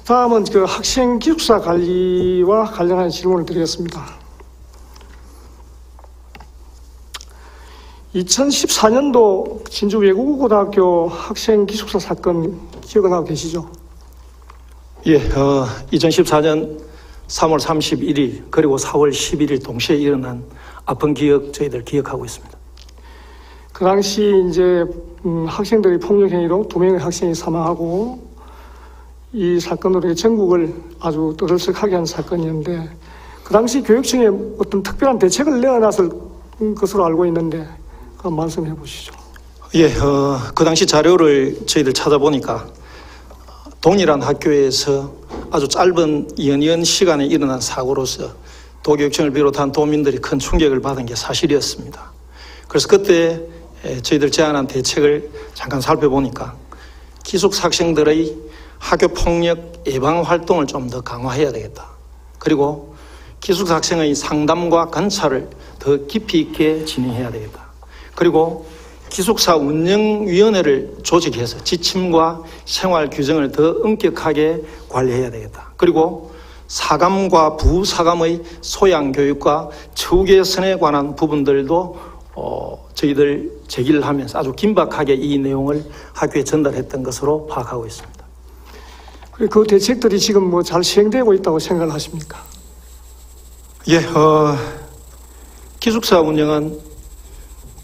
다음은 학생 기숙사 관리와 관련한 질문을 드리겠습니다. 2014년도 진주 외국어고등학교 학생 기숙사 사건 기억나고 계시죠? 예, 2014년 3월 31일 그리고 4월 11일 동시에 일어난 아픈 기억 저희들 기억하고 있습니다. 그 당시 이제 학생들의 폭력 행위로 2명의 학생이 사망하고 이 사건으로 전국을 아주 떠들썩하게 한 사건이었는데 그 당시 교육청에 어떤 특별한 대책을 내어놨을 것으로 알고 있는데 그 말씀해 보시죠. 예, 그 당시 자료를 저희들 찾아보니까 동일한 학교에서 아주 짧은 연이은 시간에 일어난 사고로서 도교육청을 비롯한 도민들이 큰 충격을 받은 게 사실이었습니다. 그래서 그때 저희들 제안한 대책을 잠깐 살펴보니까 기숙사 학생들의 학교 폭력 예방 활동을 좀 더 강화해야 되겠다. 그리고 기숙사 학생의 상담과 관찰을 더 깊이 있게 진행해야 되겠다. 그리고 기숙사 운영위원회를 조직해서 지침과 생활 규정을 더 엄격하게 관리해야 되겠다. 그리고 사감과 부사감의 소양 교육과 처우 개선에 관한 부분들도 저희들 제기를 하면서 아주 긴박하게 이 내용을 학교에 전달했던 것으로 파악하고 있습니다. 그 대책들이 지금 잘 시행되고 있다고 생각을 하십니까? 예, 기숙사 운영은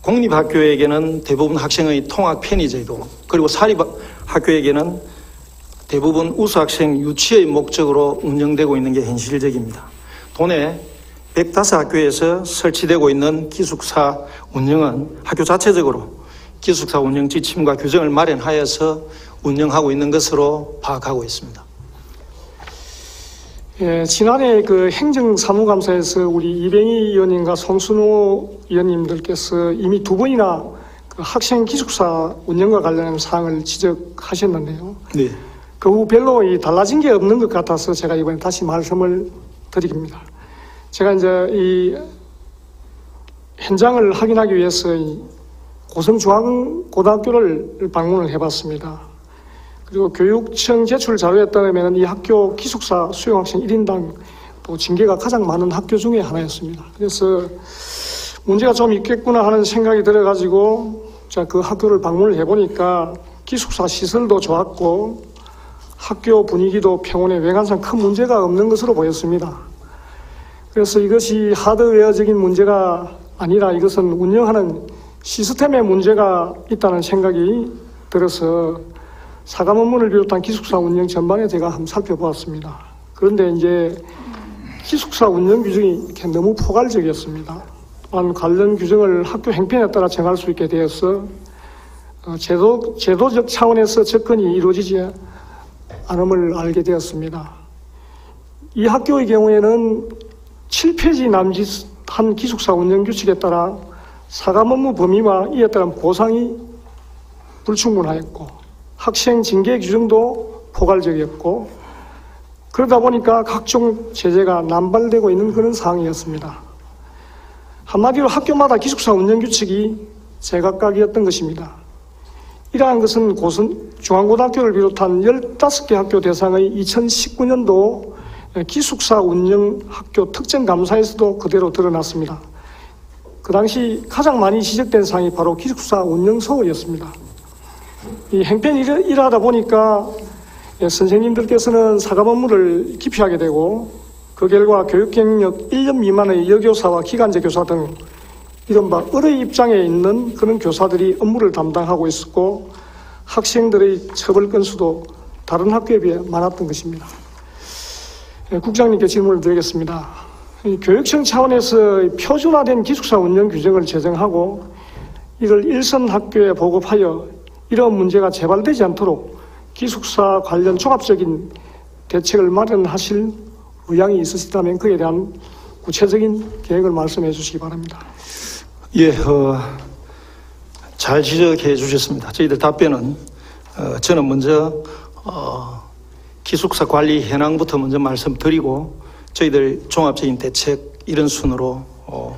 공립학교에게는 대부분 학생의 통학 편의제도, 그리고 사립학교에게는 대부분 우수학생 유치의 목적으로 운영되고 있는 게 현실적입니다. 도내 105학교에서 설치되고 있는 기숙사 운영은 학교 자체적으로 기숙사 운영 지침과 규정을 마련하여서 운영하고 있는 것으로 파악하고 있습니다. 예, 지난해 행정사무감사에서 우리 이병희 의원님과 송순호 의원님들께서 이미 2번이나 학생 기숙사 운영과 관련한 사항을 지적하셨는데요. 네. 그 후 별로 달라진 게 없는 것 같아서 제가 이번에 다시 말씀을 드립니다. 제가 이제 이 현장을 확인하기 위해서 고성중앙고등학교를 방문을 해봤습니다. 그리고 교육청 제출 자료에 따르면 이 학교 기숙사 수용학생 1인당 또 징계가 가장 많은 학교 중에 하나였습니다. 그래서 문제가 좀 있겠구나 하는 생각이 들어가지고 제가 그 학교를 방문을 해보니까 기숙사 시설도 좋았고 학교 분위기도 평온해 외관상 큰 문제가 없는 것으로 보였습니다. 그래서 이것이 하드웨어적인 문제가 아니라 이것은 운영하는 시스템의 문제가 있다는 생각이 들어서 사감 업무를 비롯한 기숙사 운영 전반에 제가 한번 살펴보았습니다. 그런데 이제 기숙사 운영 규정이 이렇게 너무 포괄적이었습니다. 또한 관련 규정을 학교 행편에 따라 정할 수 있게 되어서 제도적 차원에서 접근이 이루어지지 않음을 알게 되었습니다. 이 학교의 경우에는 7페이지 남짓한 기숙사 운영 규칙에 따라 사감 업무 범위와 이에 따른 보상이 불충분하였고 학생 징계 규정도 포괄적이었고 그러다 보니까 각종 제재가 남발되고 있는 그런 상황이었습니다. 한마디로 학교마다 기숙사 운영 규칙이 제각각이었던 것입니다. 이러한 것은 중앙고등학교를 비롯한 15개 학교 대상의 2019년도 기숙사 운영 학교 특정 감사에서도 그대로 드러났습니다. 그 당시 가장 많이 지적된 사항이 바로 기숙사 운영 소홀이었습니다. 이 행편이 이러하다 보니까 선생님들께서는 사감 업무를 기피하게 되고 그 결과 교육경력 1년 미만의 여교사와 기간제 교사 등 이른바 을의 입장에 있는 그런 교사들이 업무를 담당하고 있었고 학생들의 처벌 건수도 다른 학교에 비해 많았던 것입니다. 국장님께 질문을 드리겠습니다. 교육청 차원에서 표준화된 기숙사 운영 규정을 제정하고 이걸 일선 학교에 보급하여 이런 문제가 재발되지 않도록 기숙사 관련 종합적인 대책을 마련하실 의향이 있으시다면 그에 대한 구체적인 계획을 말씀해 주시기 바랍니다. 예, 잘 지적해 주셨습니다. 저희들 답변은 저는 먼저 기숙사 관리 현황부터 먼저 말씀드리고 저희들 종합적인 대책 이런 순으로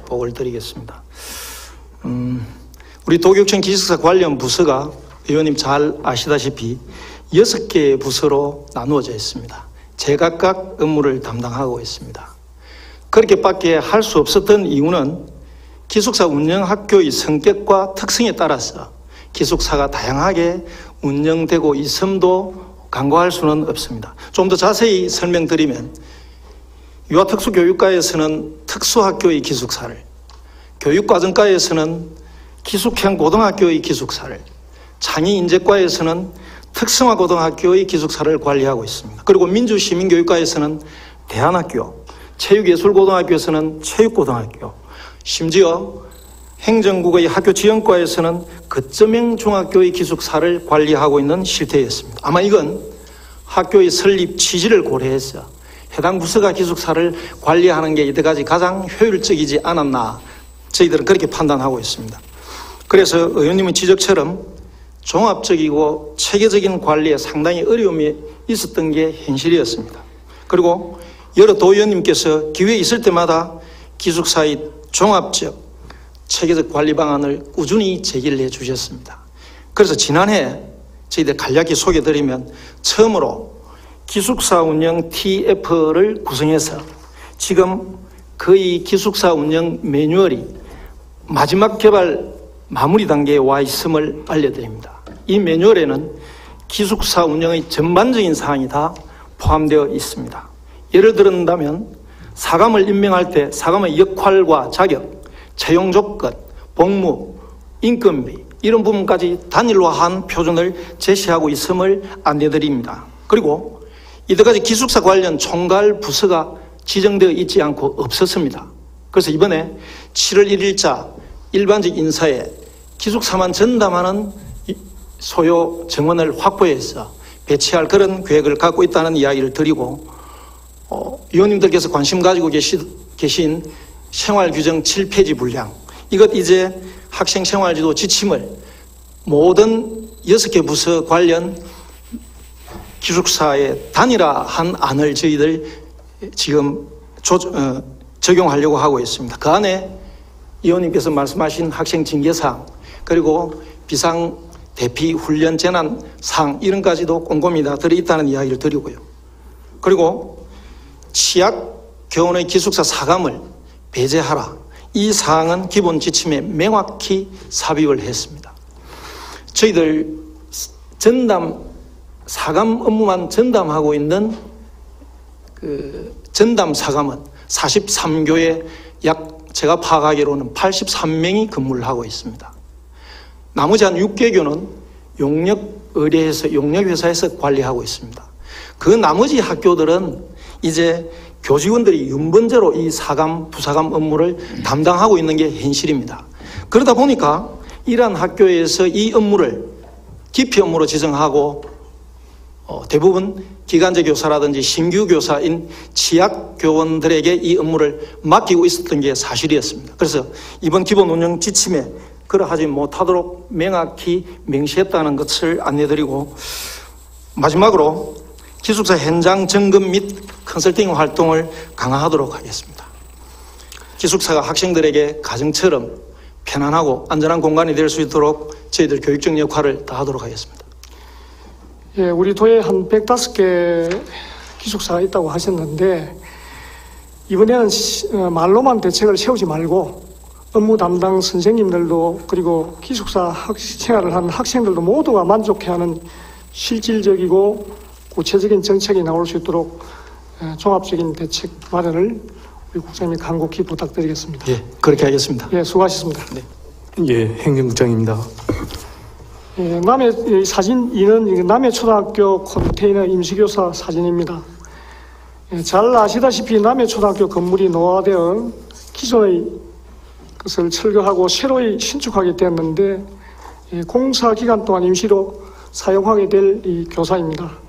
보고를 드리겠습니다. 우리 도교육청 기숙사 관련 부서가 의원님 잘 아시다시피 6개의 부서로 나누어져 있습니다. 제각각 업무를 담당하고 있습니다. 그렇게밖에 할 수 없었던 이유는 기숙사 운영학교의 성격과 특성에 따라서 기숙사가 다양하게 운영되고 있음도 간과할 수는 없습니다. 좀 더 자세히 설명드리면 유아특수교육과에서는 특수학교의 기숙사를, 교육과정과에서는 기숙형 고등학교의 기숙사를, 창의인재과에서는 특성화 고등학교의 기숙사를 관리하고 있습니다. 그리고 민주시민교육과에서는 대안학교, 체육예술고등학교에서는 체육고등학교, 심지어 행정국의 학교지원과에서는 거점형 중학교의 기숙사를 관리하고 있는 실태였습니다. 아마 이건 학교의 설립 취지를 고려해서 해당 부서가 기숙사를 관리하는 게 이때까지 가장 효율적이지 않았나 저희들은 그렇게 판단하고 있습니다. 그래서 의원님의 지적처럼 종합적이고 체계적인 관리에 상당히 어려움이 있었던 게 현실이었습니다. 그리고 여러 도의원님께서 기회에 있을 때마다 기숙사의 종합적 체계적 관리 방안을 꾸준히 제기를 해 주셨습니다. 그래서 지난해 저희들 간략히 소개드리면 처음으로 기숙사 운영 TF를 구성해서 지금 거의 기숙사 운영 매뉴얼이 마지막 개발 마무리 단계에 와 있음을 알려드립니다. 이 매뉴얼에는 기숙사 운영의 전반적인 사항이 다 포함되어 있습니다. 예를 들었다면 사감을 임명할 때 사감의 역할과 자격, 채용 조건, 복무, 인건비 이런 부분까지 단일화한 표준을 제시하고 있음을 안내드립니다. 그리고 이때까지 기숙사 관련 총괄 부서가 지정되어 있지 않고 없었습니다. 그래서 이번에 7월 1일자 일반직 인사에 기숙사만 전담하는 소요 정원을 확보해서 배치할 그런 계획을 갖고 있다는 이야기를 드리고 의원님들께서 관심 가지고 계신 생활규정 7페이지 분량 이것 이제 학생생활지도 지침을 모든 6개 부서 관련 기숙사에 단일화한 안을 저희들 지금 적용하려고 하고 있습니다. 그 안에 의원님께서 말씀하신 학생징계사항 그리고 비상대피훈련 재난사항 이런까지도 꼼꼼히 다 들어있다는 이야기를 드리고요. 그리고 취약교원의 기숙사 사감을 배제하라. 이 사항은 기본 지침에 명확히 삽입을 했습니다. 저희들 사감 업무만 전담하고 있는 전담 사감은 43교에 제가 파악하기로는 83명이 근무를 하고 있습니다. 나머지 한 6개교는 용역회사에서 관리하고 있습니다. 그 나머지 학교들은 이제 교직원들이 윤번제로 이 사감, 부사감 업무를 담당하고 있는 게 현실입니다. 그러다 보니까 이러한 학교에서 이 업무를 기피 업무로 지정하고 대부분 기간제 교사라든지 신규 교사인 취약 교원들에게 이 업무를 맡기고 있었던 게 사실이었습니다. 그래서 이번 기본 운영 지침에 그러하지 못하도록 명확히 명시했다는 것을 안내드리고 마지막으로 기숙사 현장 점검 및 컨설팅 활동을 강화하도록 하겠습니다. 기숙사가 학생들에게 가정처럼 편안하고 안전한 공간이 될 수 있도록 저희들 교육적 역할을 다하도록 하겠습니다. 예, 우리 도에 한 105개 기숙사가 있다고 하셨는데 이번에는 말로만 대책을 세우지 말고 업무 담당 선생님들도 그리고 기숙사 생활을 하는 학생들도 모두가 만족해하는 실질적이고 구체적인 정책이 나올 수 있도록 종합적인 대책 마련을 우리 국장님 간곡히 부탁드리겠습니다. 예, 그렇게 하겠습니다. 예, 수고하셨습니다. 네. 예, 행정국장입니다. 예, 남해 사진 2는 남해초등학교 컨테이너 임시교사 사진입니다. 예, 잘 아시다시피 남해초등학교 건물이 노화되어 기존의 것을 철거하고 새로이 신축하게 되었는데 공사 기간 동안 임시로 사용하게 될 이 교사입니다.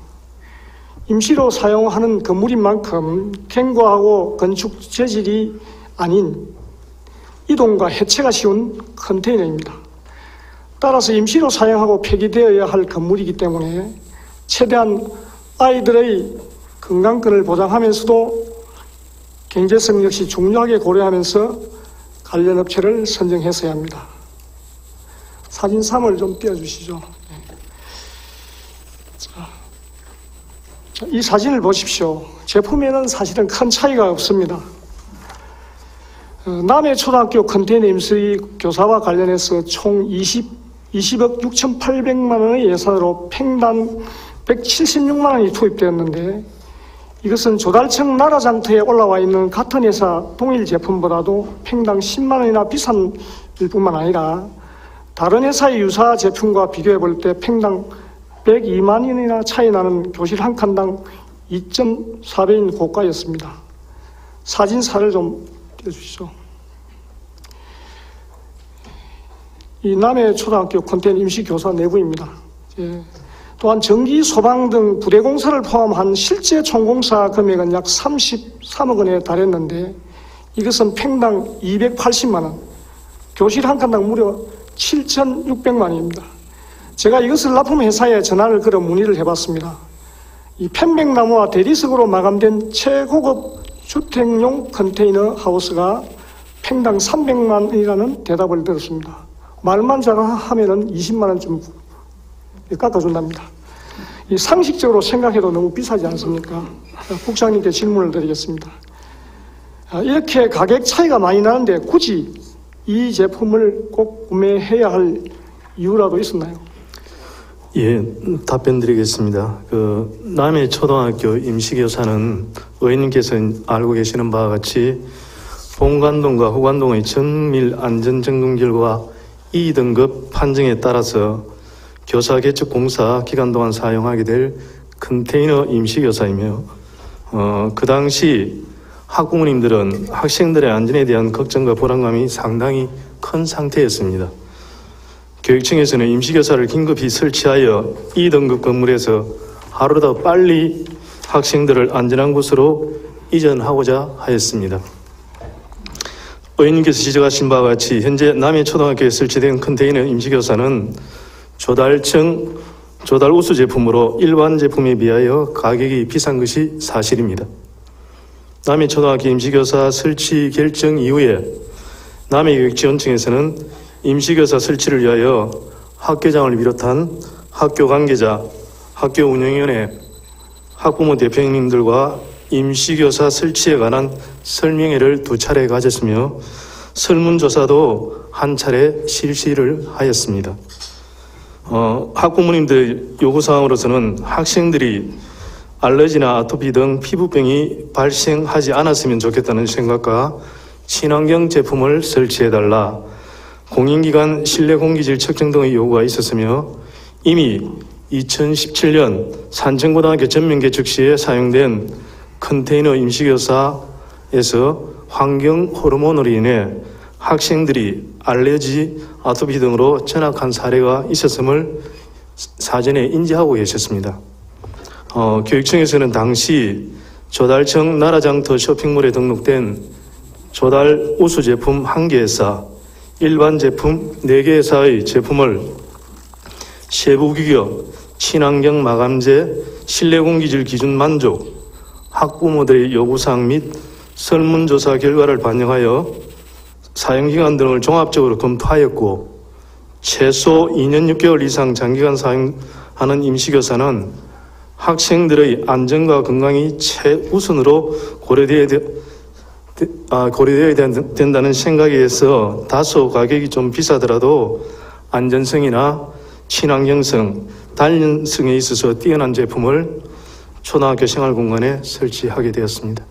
임시로 사용하는 건물인 만큼 견고하고 건축 재질이 아닌 이동과 해체가 쉬운 컨테이너입니다. 따라서 임시로 사용하고 폐기되어야 할 건물이기 때문에 최대한 아이들의 건강권을 보장하면서도 경제성 역시 중요하게 고려하면서 관련 업체를 선정했어야 합니다. 사진 3을 좀 띄워주시죠. 자, 이 사진을 보십시오. 제품에는 사실은 큰 차이가 없습니다. 남해초등학교 컨테이너 임시 교사와 관련해서 총 20억 6,800만 원의 예산으로 팽당 176만 원이 투입되었는데, 이것은 조달청 나라장터에 올라와 있는 같은 회사 동일 제품보다도 팽당 10만 원이나 비싼 일 뿐만 아니라 다른 회사의 유사 제품과 비교해 볼 때 팽당 102만 원이나 차이 나는 교실 한 칸당 2.4배인 고가였습니다. 사진 4를 좀 띄워주시죠. 이 남해초등학교 컨테이너 임시교사 내부입니다. 또한 전기, 소방 등 부대 공사를 포함한 실제 총공사 금액은 약 33억 원에 달했는데, 이것은 팽당 280만 원, 교실 한 칸당 무려 7,600만 원입니다. 제가 이것을 납품회사에 전화를 걸어 문의를 해봤습니다. 이 편백나무와 대리석으로 마감된 최고급 주택용 컨테이너 하우스가 팽당 300만 원이라는 대답을 들었습니다. 말만 잘하면은 20만 원쯤 깎아준답니다. 이 상식적으로 생각해도 너무 비싸지 않습니까? 국장님께 질문을 드리겠습니다. 이렇게 가격 차이가 많이 나는데 굳이 이 제품을 꼭 구매해야 할 이유라도 있었나요? 예, 답변 드리겠습니다. 남해초등학교 임시교사는 의원님께서 알고 계시는 바와 같이 본관동과 후관동의 정밀 안전점검 결과 2등급 판정에 따라서 교사 개척 공사 기간 동안 사용하게 될 컨테이너 임시교사이며, 그 당시 학부모님들은 학생들의 안전에 대한 걱정과 불안감이 상당히 큰 상태였습니다. 교육청에서는 임시교사를 긴급히 설치하여 2등급 건물에서 하루라도 빨리 학생들을 안전한 곳으로 이전하고자 하였습니다. 의원님께서 지적하신 바와 같이 현재 남해초등학교에 설치된 컨테이너 임시교사는 조달청 조달 우수 제품으로 일반 제품에 비하여 가격이 비싼 것이 사실입니다. 남해초등학교 임시교사 설치 결정 이후에 남해교육지원청에서는 임시교사 설치를 위하여 학교장을 비롯한 학교 관계자, 학교 운영위원회, 학부모 대표님들과 임시교사 설치에 관한 설명회를 2차례 가졌으며 설문조사도 한 차례 실시를 하였습니다. 학부모님들 요구사항으로서는 학생들이 알러지나 아토피 등 피부병이 발생하지 않았으면 좋겠다는 생각과 친환경 제품을 설치해달라, 공인기관 실내 공기질 측정 등의 요구가 있었으며, 이미 2017년 산청고등학교 전면 개척 시에 사용된 컨테이너 임시교사에서 환경 호르몬으로 인해 학생들이 알레르기, 아토피 등으로 전악한 사례가 있었음을 사전에 인지하고 계셨습니다. 교육청에서는 당시 조달청 나라장터 쇼핑몰에 등록된 조달 우수 제품 1개 회사, 일반 제품 4개 회사의 제품을 세부 규격, 친환경 마감재, 실내 공기질 기준 만족, 학부모들의 요구사항 및 설문조사 결과를 반영하여 사용기간 등을 종합적으로 검토하였고, 최소 2년 6개월 이상 장기간 사용하는 임시교사는 학생들의 안전과 건강이 최우선으로 고려되어야 된다는 생각에 의해서 다소 가격이 좀 비싸더라도 안전성이나 친환경성, 단련성에 있어서 뛰어난 제품을 초등학교 생활공간에 설치하게 되었습니다.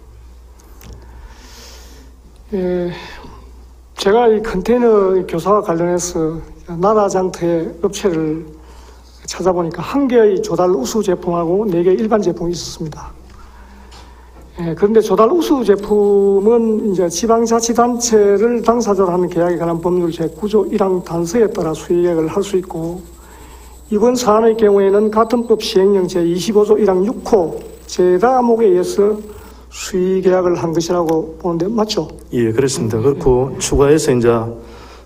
제가 이 컨테이너 교사와 관련해서 나라장터의 업체를 찾아보니까 1개의 조달 우수 제품하고 4개 일반 제품이 있었습니다. 그런데 조달 우수 제품은 이제 지방자치단체를 당사자로 하는 계약에 관한 법률 제9조 1항 단서에 따라 수의계약을 할 수 있고, 이번 사안의 경우에는 같은 법 시행령 제25조 1항 6호 제1항목에 의해서 수의계약을 한 것이라고 보는데 맞죠? 예, 그렇습니다. 그렇고 추가해서 이제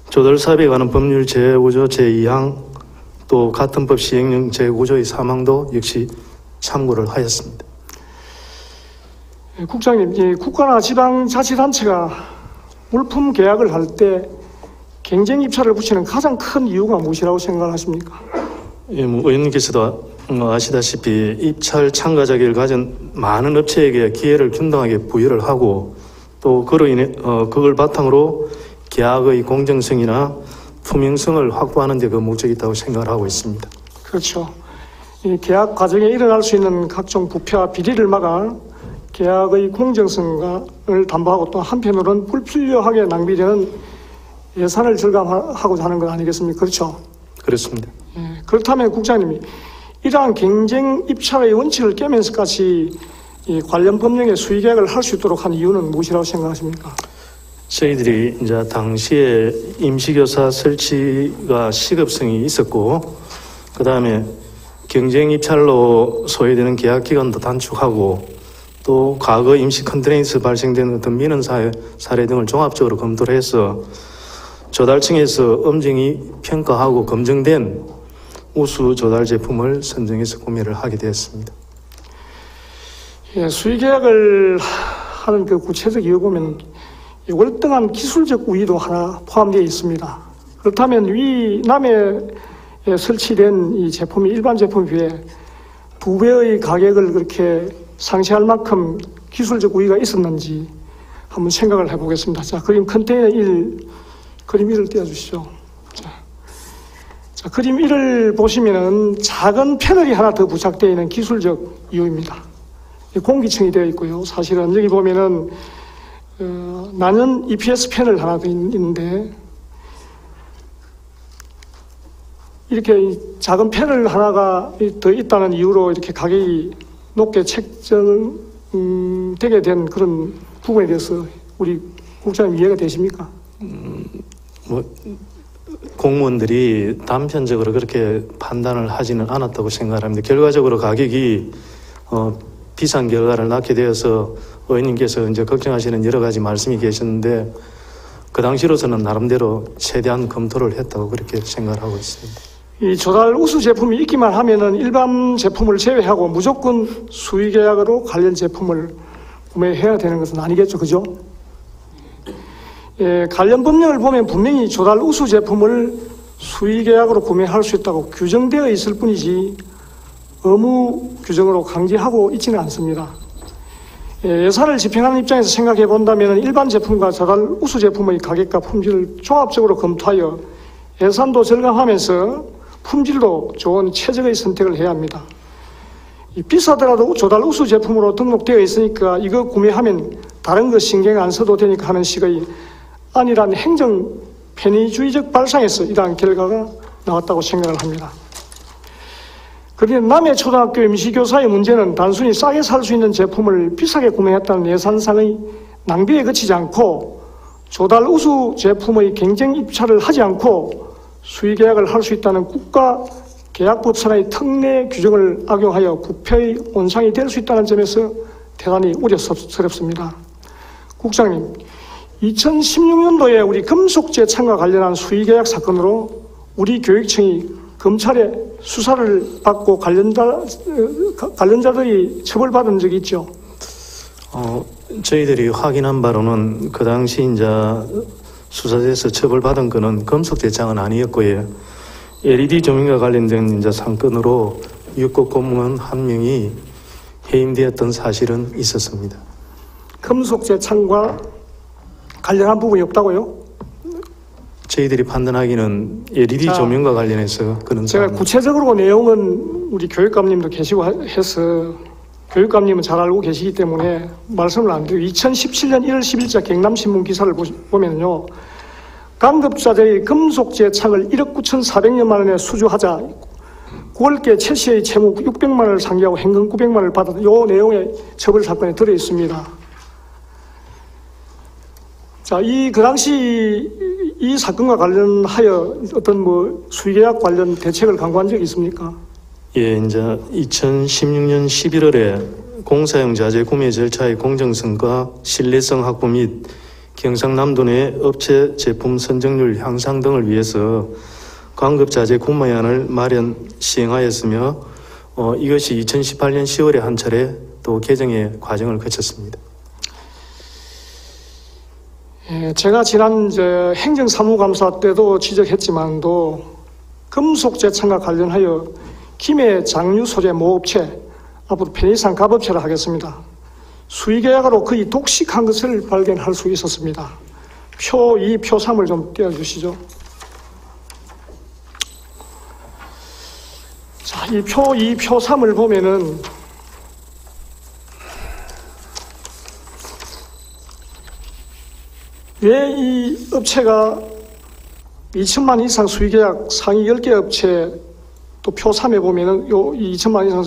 조달 사업에 관한 법률 제5조 제2항 또 같은 법 시행령 제5조의 3항도 역시 참고를 하였습니다. 국장님, 국가나 지방자치단체가 물품 계약을 할 때 경쟁 입찰을 붙이는 가장 큰 이유가 무엇이라고 생각하십니까? 예, 의원님께서도 아시다시피 입찰 참가 자격을 가진 많은 업체에게 기회를 균등하게 부여를 하고 또 그로 인해 그걸 바탕으로 계약의 공정성이나 투명성을 확보하는 데 그 목적이 있다고 생각을 하고 있습니다. 그렇죠. 이 계약 과정에 일어날 수 있는 각종 부패와 비리를 막아 계약의 공정성을 담보하고 또 한편으로는 불필요하게 낭비되는 예산을 절감하고자 하는 것 아니겠습니까? 그렇죠. 그렇습니다. 예, 그렇다면 국장님이 이러한 경쟁 입찰의 원칙을 깨면서까지 이 관련 법령에 수의계약을 할 수 있도록 한 이유는 무엇이라고 생각하십니까? 저희들이 이제 당시에 임시교사 설치가 시급성이 있었고, 그 다음에 경쟁 입찰로 소외되는 계약 기간도 단축하고, 또 과거 임시 컨테이너에서 발생된 어떤 민원 사례 등을 종합적으로 검토를 해서 조달청에서 엄정히 평가하고 검증된 우수 조달 제품을 선정해서 구매를 하게 되었습니다. 예, 수의계약을 하는 그 구체적 이유 보면 월등한 기술적 우위도 하나 포함되어 있습니다. 그렇다면 위 남해에 설치된 이 제품이 일반 제품에 비해 2배의 가격을 그렇게 상쇄할 만큼 기술적 우위가 있었는지 한번 생각을 해보겠습니다. 자, 그림 컨테이너 1, 그림 1을 띄워주시죠. 자, 그림 1을 보시면은 작은 패널이 하나 더 부착되어 있는 기술적 이유입니다. 공기층이 되어 있고요. 사실은 여기 보면은 난연 EPS 패널 하나 더 있는데 이렇게 작은 패널 하나가 더 있다는 이유로 이렇게 가격이 높게 책정되게 된 그런 부분에 대해서 우리 국장님 이해가 되십니까? 공무원들이 단편적으로 그렇게 판단을 하지는 않았다고 생각합니다. 결과적으로 가격이 비싼 결과를 낳게 되어서 의원님께서 이제 걱정하시는 여러 가지 말씀이 계셨는데 그 당시로서는 나름대로 최대한 검토를 했다고 그렇게 생각을 하고 있습니다. 이 조달 우수 제품이 있기만 하면은 일반 제품을 제외하고 무조건 수의계약으로 관련 제품을 구매해야 되는 것은 아니겠죠, 그죠? 예, 관련 법령을 보면 분명히 조달 우수 제품을 수의계약으로 구매할 수 있다고 규정되어 있을 뿐이지 의무 규정으로 강제하고 있지는 않습니다. 예, 예산을 집행하는 입장에서 생각해 본다면 일반 제품과 조달 우수 제품의 가격과 품질을 종합적으로 검토하여 예산도 절감하면서 품질도 좋은 최적의 선택을 해야 합니다. 비싸더라도 조달 우수 제품으로 등록되어 있으니까 이거 구매하면 다른 거 신경 안 써도 되니까 하는 식의 안일한 행정 편의주의적 발상에서 이러한 결과가 나왔다고 생각을 합니다. 그런데 남해초등학교 임시교사의 문제는 단순히 싸게 살 수 있는 제품을 비싸게 구매했다는 예산상의 낭비에 그치지 않고 조달 우수 제품의 경쟁 입찰을 하지 않고 수의계약을 할 수 있다는 국가계약법상의 특례 규정을 악용하여 부패의 온상이 될 수 있다는 점에서 대단히 우려스럽습니다. 국장님, 2016년도에 우리 금속재창과 관련한 수의계약 사건으로 우리 교육청이 검찰의 수사를 받고 관련자들이 처벌받은 적이 있죠. 저희들이 확인한 바로는 그 당시 이제 수사에서 처벌받은 것은 금속재창은 아니었고요. LED 조명과 관련된 이제 사건으로 육급 공무원 한 명이 해임되었던 사실은 있었습니다. 금속재창과 관련한 부분이 없다고요? 저희들이 판단하기는 LED 조명과 관련해서 그런 제가 구체적으로 내용은 우리 교육감님도 계시고 해서 교육감님은 잘 알고 계시기 때문에 말씀을 안 드리고 2017년 1월 10일자 경남신문 기사를 보면요. 강급자들이 금속재창을 1억 9,400여만 원에 수주하자 9월께 최 씨의 채무 600만 원을 상기하고 현금 900만 원을 받았다. 이 내용의 처벌 사건에 들어 있습니다. 자, 그 당시 이 사건과 관련하여 어떤 수의계약 관련 대책을 강구한 적이 있습니까? 예, 이제 2016년 11월에 공사용 자재 구매 절차의 공정성과 신뢰성 확보 및 경상남도 내 업체 제품 선정률 향상 등을 위해서 광급 자재 구매안을 시행하였으며 이것이 2018년 10월에 한 차례 또 개정의 과정을 거쳤습니다. 제가 지난 행정사무감사 때도 지적했지만도 금속 재창과 관련하여 김해 장류 소재 모업체, 앞으로 편의상 갑업체를 하겠습니다. 수의계약으로 거의 독식한 것을 발견할 수 있었습니다. 표 2, 표 3을 좀 띄워주시죠. 자, 이 표 2, 표 3을 보면은 왜 이 업체가 2천만 이상 수의계약 상위 10개 업체, 또 표 3에 보면은 요 2천만 이상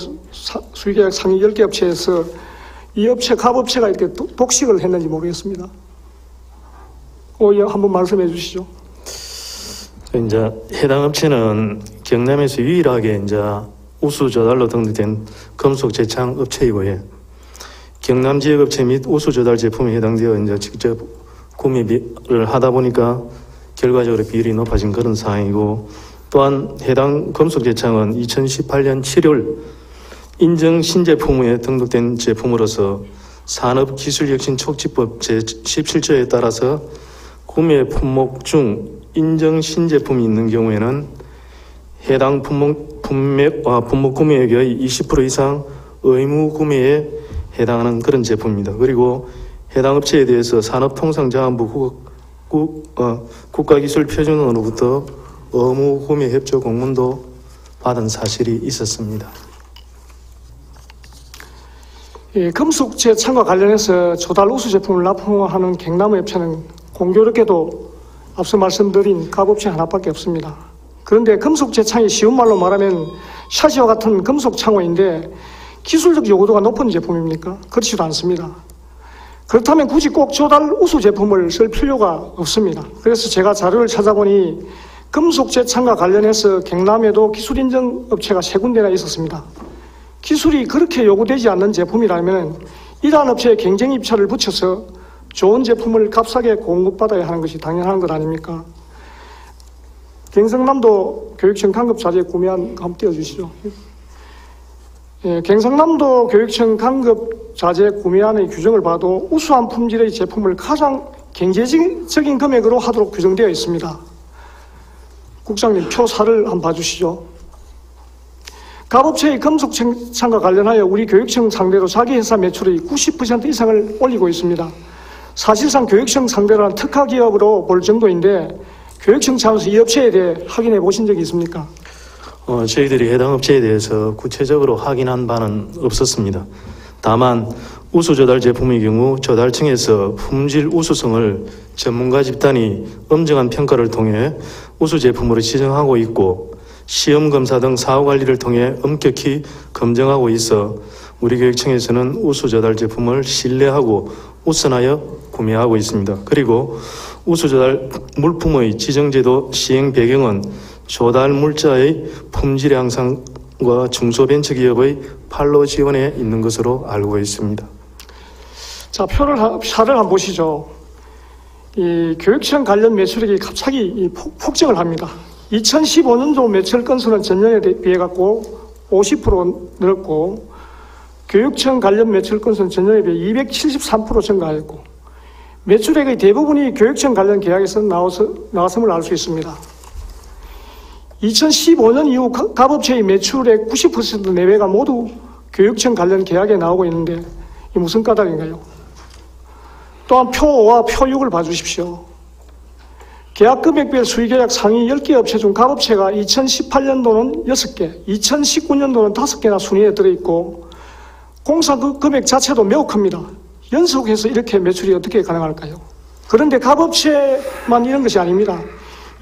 수의계약 상위 10개 업체에서 이 업체, 갑업체가 이렇게 독식을 했는지 모르겠습니다. 한번 말씀해 주시죠. 이제 해당 업체는 경남에서 유일하게 이제 우수 조달로 등록된 금속 재창 업체이고요. 경남 지역 업체 및 우수 조달 제품에 해당되어 이제 직접 구매를 하다 보니까 결과적으로 비율이 높아진 그런 상황이고, 또한 해당 금속 재창은 2018년 7월 인정 신제품에 등록된 제품으로서 산업기술혁신촉진법 제17조에 따라서 구매 품목 중 인정 신제품이 있는 경우에는 해당 품목 구매액의 20% 이상 의무 구매에 해당하는 그런 제품입니다. 그리고 해당 업체에 대해서 산업통상자원부 국가기술표준원으로부터 의무 구매 협조 공문도 받은 사실이 있었습니다. 금속 재창과 관련해서 조달 우수 제품을 납품하는 경남 업체는 공교롭게도 앞서 말씀드린 갑업체 하나밖에 없습니다. 그런데 금속 재창이 쉬운 말로 말하면 샤시와 같은 금속 창호인데 기술적 요구도가 높은 제품입니까? 그렇지도 않습니다. 그렇다면 굳이 꼭 조달 우수 제품을 쓸 필요가 없습니다. 그래서 제가 자료를 찾아보니 금속 재창과 관련해서 경남에도 기술인정 업체가 3군데나 있었습니다. 기술이 그렇게 요구되지 않는 제품이라면 이러한 업체에 경쟁 입찰을 붙여서 좋은 제품을 값싸게 공급받아야 하는 것이 당연한 것 아닙니까? 경상남도 교육청 강급 자재 구매안 한번 띄워주시죠. 경상남도 교육청 강급 자재 구매안의 규정을 봐도 우수한 품질의 제품을 가장 경제적인 금액으로 하도록 규정되어 있습니다. 국장님, 표 4를 한번 봐주시죠. 갑업체의 금속 재창과 관련하여 우리 교육청 상대로 자기 회사 매출의 90% 이상을 올리고 있습니다. 사실상 교육청 상대로 한 특화 기업으로 볼 정도인데 교육청 차원에서 이 업체에 대해 확인해 보신 적이 있습니까? 저희들이 해당 업체에 대해서 구체적으로 확인한 바는 없었습니다. 다만 우수 조달 제품의 경우 조달청에서 품질 우수성을 전문가 집단이 엄정한 평가를 통해 우수 제품으로 지정하고 있고, 시험 검사 등 사후 관리를 통해 엄격히 검증하고 있어 우리 교육청에서는 우수 조달 제품을 신뢰하고 우선하여 구매하고 있습니다. 그리고 우수 조달 물품의 지정제도 시행 배경은 조달 물자의 품질 향상과 중소벤처기업의 판로 지원에 있는 것으로 알고 있습니다. 자, 표를 한번 보시죠. 이 교육청 관련 매출액이 갑자기 폭증을 합니다. 2015년도 매출 건수는 전년에 비해 갖고 50% 늘었고, 교육청 관련 매출 건수는 전년에 비해 273% 증가했고, 매출액의 대부분이 교육청 관련 계약에서 나왔음을 알 수 있습니다. 2015년 이후 갑업체의 매출액 90% 내외가 모두 교육청 관련 계약에 나오고 있는데 이 무슨 까닭인가요? 또한 표 5와 표 6을 봐주십시오. 계약 금액별 수의계약 상위 10개 업체 중 갑업체가 2018년도는 6개, 2019년도는 5개나 순위에 들어있고 공사 금액 자체도 매우 큽니다. 연속해서 이렇게 매출이 어떻게 가능할까요? 그런데 갑업체만 이런 것이 아닙니다.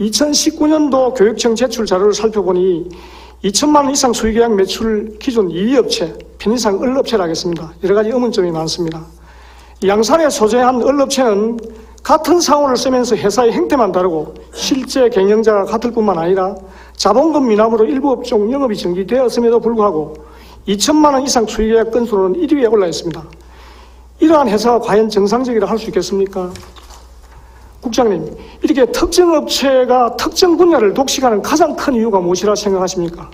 2019년도 교육청 제출 자료를 살펴보니 2천만 원 이상 수의계약 매출 기준 2위 업체, 편의상 을업체라 하겠습니다. 여러 가지 의문점이 많습니다. 양산에 소재한 을업체는 같은 상호를 쓰면서 회사의 행태만 다르고 실제 경영자가 같을 뿐만 아니라 자본금 미납으로 일부 업종 영업이 정지되었음에도 불구하고 2천만 원 이상 수의계약 건수로는 1위에 올라 있습니다. 이러한 회사가 과연 정상적이라 할 수 있겠습니까? 국장님, 이렇게 특정 업체가 특정 분야를 독식하는 가장 큰 이유가 무엇이라 생각하십니까?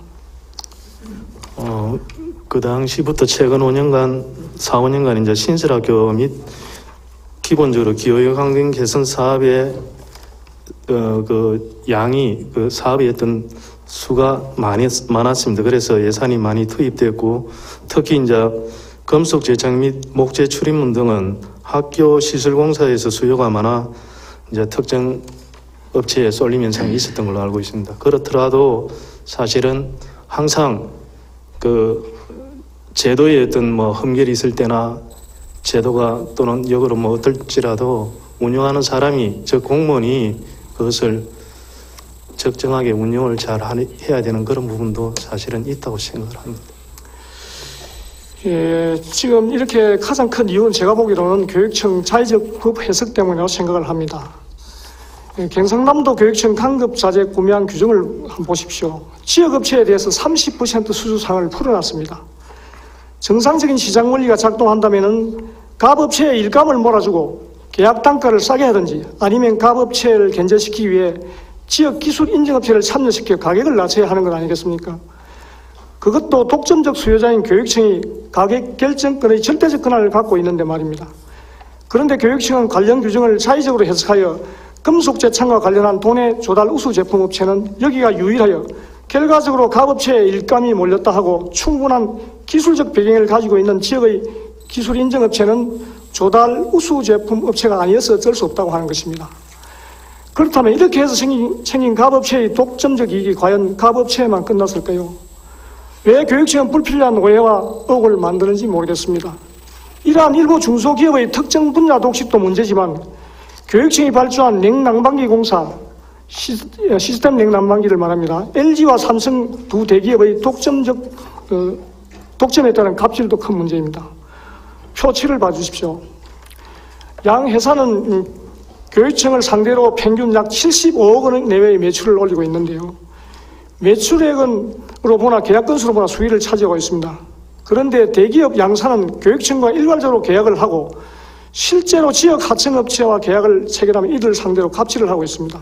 그 당시부터 최근 5년간, 4, 5년간 이제 신설학교 및 기본적으로 기후역 환경 개선 사업의 그 양이 그 사업에 했던 수가 많았습니다. 그래서 예산이 많이 투입됐고, 특히 이제 금속 제창 및 목재 출입문 등은 학교 시설공사에서 수요가 많아 이제 특정 업체에 쏠림 현상이 있었던 걸로 알고 있습니다. 그렇더라도 사실은 항상 그 제도에 어떤 뭐 흠결이 있을 때나 제도가 또는 역으로 뭐 어떨지라도 운영하는 사람이, 즉 공무원이 그것을 적정하게 운영을 잘 해야 되는 그런 부분도 사실은 있다고 생각을 합니다. 예, 지금 이렇게 가장 큰 이유는 제가 보기로는 교육청 자의적 법 해석 때문이라고 생각을 합니다. 예, 경상남도 교육청 강급 자재 구매한 규정을 한번 보십시오. 지역업체에 대해서 30% 수주상을 풀어놨습니다. 정상적인 시장 원리가 작동한다면은 갑업체에 일감을 몰아주고 계약 단가를 싸게 하든지, 아니면 갑업체를 견제시키기 위해 지역 기술 인증업체를 참여시켜 가격을 낮춰야 하는 것 아니겠습니까? 그것도 독점적 수요자인 교육청이 가격 결정권의 절대적 권한을 갖고 있는데 말입니다. 그런데 교육청은 관련 규정을 자의적으로 해석하여 금속 제창과 관련한 도내 조달 우수 제품 업체는 여기가 유일하여 결과적으로 갑업체에 일감이 몰렸다 하고 충분한 기술적 배경을 가지고 있는 지역의 기술 인증 업체는 조달 우수 제품 업체가 아니어서 어쩔 수 없다고 하는 것입니다. 그렇다면 이렇게 해서 생긴 갑업체의 독점적 이익이 과연 갑업체에만 끝났을까요? 왜 교육청은 불필요한 오해와 억울을 만드는지 모르겠습니다. 이러한 일부 중소기업의 특정 분야 독식도 문제지만 교육청이 발주한 냉난방기 공사, 시스템 냉난방기를 말합니다. LG와 삼성 두 대기업의 독점에 따른 갑질도 큰 문제입니다. 표 7을 봐주십시오. 양 회사는 교육청을 상대로 평균 약 75억 원 내외의 매출을 올리고 있는데요. 매출액으로 보나 계약 건수로 보나 수위를 차지하고 있습니다. 그런데 대기업 양사는 교육청과 일괄적으로 계약을 하고 실제로 지역 하청업체와 계약을 체결하면 이들 상대로 갑질을 하고 있습니다.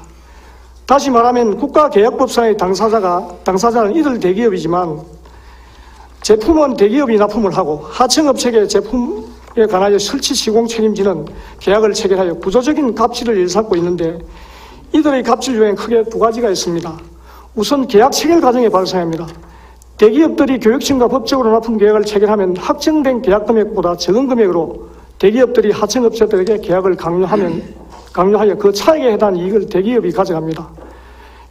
다시 말하면 국가계약법상의 당사자는 이들 대기업이지만 제품은 대기업이 납품을 하고 하청업체의 제품에 관하여 설치 시공 책임지는 계약을 체결하여 구조적인 갑질을 일삼고 있는데, 이들의 갑질 요인 크게 두 가지가 있습니다. 우선 계약 체결 과정에 발생합니다. 대기업들이 교육청과 법적으로 납품 계약을 체결하면 확정된 계약 금액보다 적은 금액으로 대기업들이 하청업체들에게 계약을 강요하여 그 차액에 해당하는 이익을 대기업이 가져갑니다.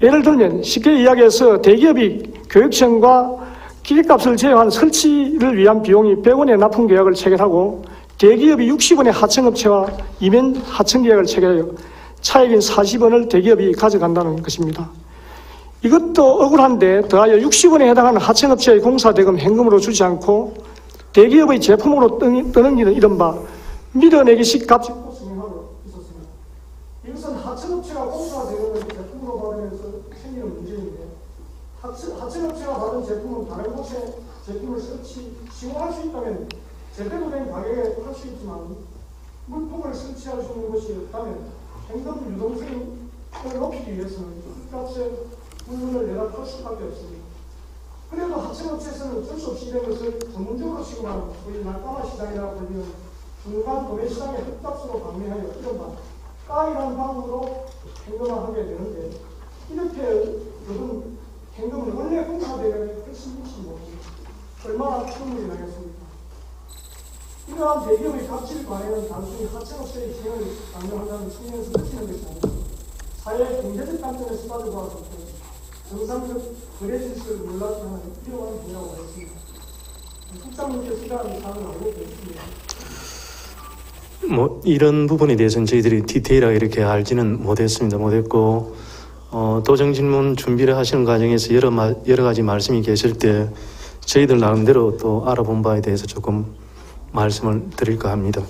예를 들면 쉽게 이야기해서 대기업이 교육청과 기계값을 제외한 설치를 위한 비용이 100원의 납품 계약을 체결하고 대기업이 60원의 하청업체와 이면 하청 계약을 체결하여 차액인 40원을 대기업이 가져간다는 것입니다. 이것도 억울한데 더하여 60원에 해당하는 하청업체의 공사대금 현금으로 주지 않고 대기업의 제품으로 떠넘기는 이른바 밀어내기식 갑질도 진행하고 있었습니다. 이것은 하청업체가 공사대금을 제품으로 받으면서 생기는 문제인데, 하청업체가 받은 제품은 다른 곳에 제품을 시공할 수 있다면 제대로 된 가격에 할 수 있지만 물품을 설치할 수 있는 것이 없다면 현금 유동성을 높이기 위해서는 그 값에 물건을 내다 팔 수밖에 없습니다. 그래도 하청업체에서는 어쩔 수 없이 이런 것을 전문적으로 취급하는 소위 낙가마 시장이라고 불리는 중간 도매 시장의 흑값으로 방매하여 이른바 까이라는 방법으로 현금화하게 되는데, 이렇게 그분 현금은 원래 공사대금에 훨씬 못합니다. 얼마나 충분히 나겠습니까? 이러한 대기업의 갑질 관행은 단순히 하청업체의 기능을 강요한다는 측면에서 느끼는 것이 아니고 사회의 경제적 관점에서 따져보았을 때 정상적 거래 질서를 몰라서 하는 필요한 분야라고 했습니다. 국장님께서 이러한 사안을 알고 계십니다. 뭐 이런 부분에 대해서는 저희들이 디테일하게 이렇게 알지는 못했고, 도정 질문 준비를 하시는 과정에서 여러 가지 말씀이 계실 때 저희들 나름대로 또 알아본 바에 대해서 조금 말씀을 드릴까 합니다.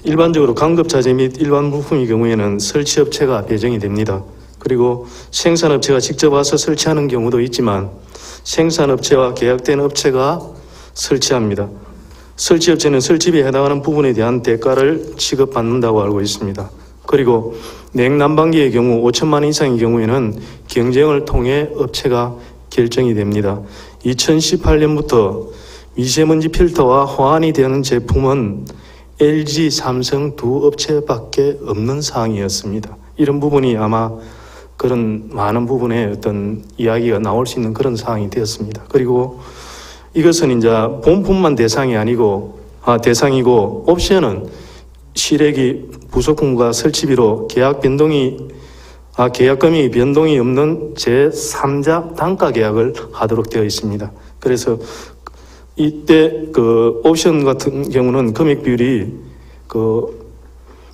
일반적으로 강급자재 및 일반 부품의 경우에는 설치업체가 배정이 됩니다. 그리고 생산업체가 직접 와서 설치하는 경우도 있지만 생산업체와 계약된 업체가 설치합니다. 설치업체는 설치비에 해당하는 부분에 대한 대가를 지급받는다고 알고 있습니다. 그리고 냉난방기의 경우 5천만 원 이상의 경우에는 경쟁을 통해 업체가 결정이 됩니다. 2018년부터 미세먼지 필터와 호환이 되는 제품은 LG, 삼성 두 업체밖에 없는 사항이었습니다. 이런 부분이 아마 그런 많은 부분에 어떤 이야기가 나올 수 있는 그런 사항이 되었습니다. 그리고 이것은 이제 본품만 대상이고 옵션은 실액이 부속품과 설치비로 계약금이 변동이 없는 제3자 단가 계약을 하도록 되어 있습니다. 그래서 이때 그 옵션 같은 경우는 금액 비율이 그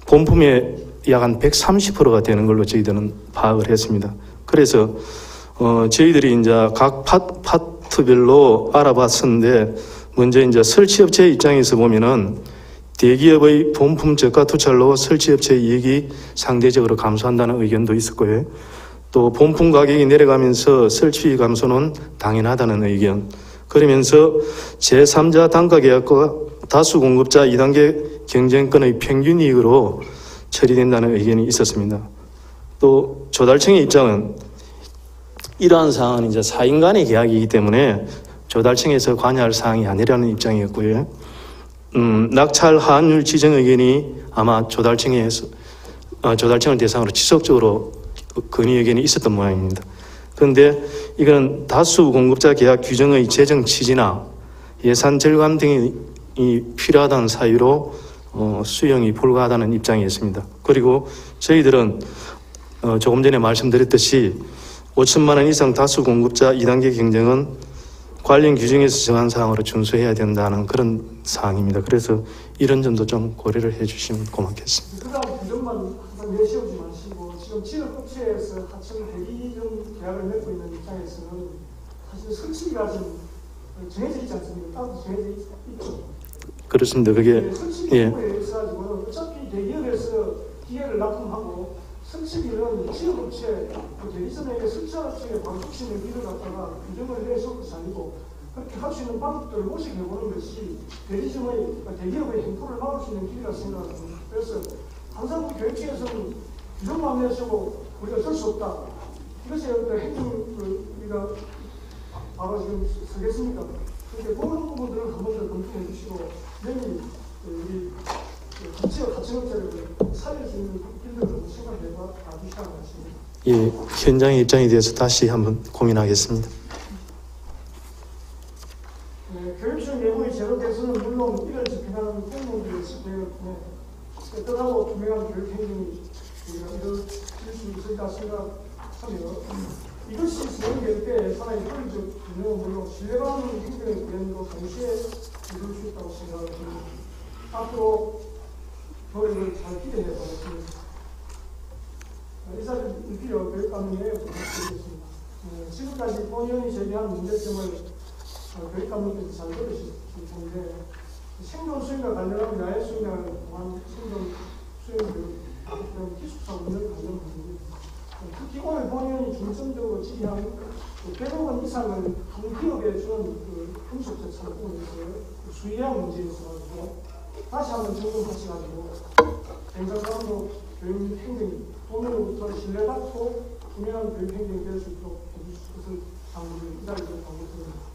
본품의 약 한 130%가 되는 걸로 저희들은 파악을 했습니다. 그래서 저희들이 이제 각 파트별로 알아봤었는데, 먼저 이제 설치업체 입장에서 보면은 대기업의 본품 저가 투철로 설치업체의 이익이 상대적으로 감소한다는 의견도 있었고요. 또 본품 가격이 내려가면서 설치비 감소는 당연하다는 의견. 그러면서 제3자 단가 계약과 다수 공급자 2단계 경쟁권의 평균 이익으로 처리된다는 의견이 있었습니다. 또 조달청의 입장은 이러한 사항은 이제 사인 간의 계약이기 때문에 조달청에서 관여할 사항이 아니라는 입장이었고요. 낙찰 하한율 지정 의견이 아마 조달청을 대상으로 지속적으로 건의 의견이 있었던 모양입니다. 그런데 이건 다수 공급자 계약 규정의 제정 취지나 예산 절감 등이 필요하다는 사유로 수용이 불가하다는 입장이었습니다. 그리고 저희들은 조금 전에 말씀드렸듯이 5천만 원 이상 다수 공급자 2단계 경쟁은 관련 규정에서 정한 사항으로 준수해야 된다는 그런 사항입니다. 그래서 이런 점도 좀 고려를 해주시면 고맙겠습니다. 그다음 규정만 항상 내세우지 마시고, 지금 지역업체에서 하청 대기점 계약을 맺고 있는 입장에서는 사실 설치비가 좀 정해져 있지 않습니까? 따로 정해져 있죠. 그렇습니다. 그게 설치비에 있어가지고는 어차피 대기업에서 기계를 납품하고, 설치비는 지역업체, 대리점에게 설치업체에 방속시는 비를 갖다가 규정을 내세울 것이 아니고, 그렇게 할 수 있는 방법들을 모색해보는 것이 대기업의 행포를 막을 수 있는 길이라 생각합니다. 그래서 항상 우리 교육청에서는 규정만 내세우고 우리가 어쩔 수 없다. 이것이 우리가 바로 지금 쓰겠습니까? 그렇게 그런 부분들을 한 번 더 검토해 주시고, 내일 우리 가치업체를 살릴 수 있는 길들을 생각해봐 주시라는 말씀입니다. 예, 현장의 입장에 대해서 다시 한번 고민하겠습니다. 교육청 내부의 제도 개선은 물론 이를 집행하는 공무원들의 집행에 깨끗하고 투명한 교육 행정이 이루어질 수 있을까 생각하며, 이것이 진행될 때 사람의 효율적 운영은 물론 신뢰받는 행정의 불행도 동시에 이룰 수 있다고 생각을 합니다. 앞으로 노력을 잘 기대해 보겠습니다. 이사를 일필요 교육감님에 부탁드리겠습니다. 지금까지 본의원이 제기한 문제점을 교육감님께서 잘 들으실 텐데, 생존 수행과 관련한 야외 수행을 통한 생존 수행 교육 기숙사 운영 관련 부분입니다. 특히 오늘 본의원이 중점적으로 지휘한 100억 원 이상을 한 기업에 주는 금속재 상품에서 수의학 문제에 있어가지고 다시 한번 점검하셔가지고 행정관도 교육 행정이 도민으로부터 신뢰받고 투명한 교육 행정이 될 수 있도록 해주실 것을 당부를 이 자리에서 당부드립니다.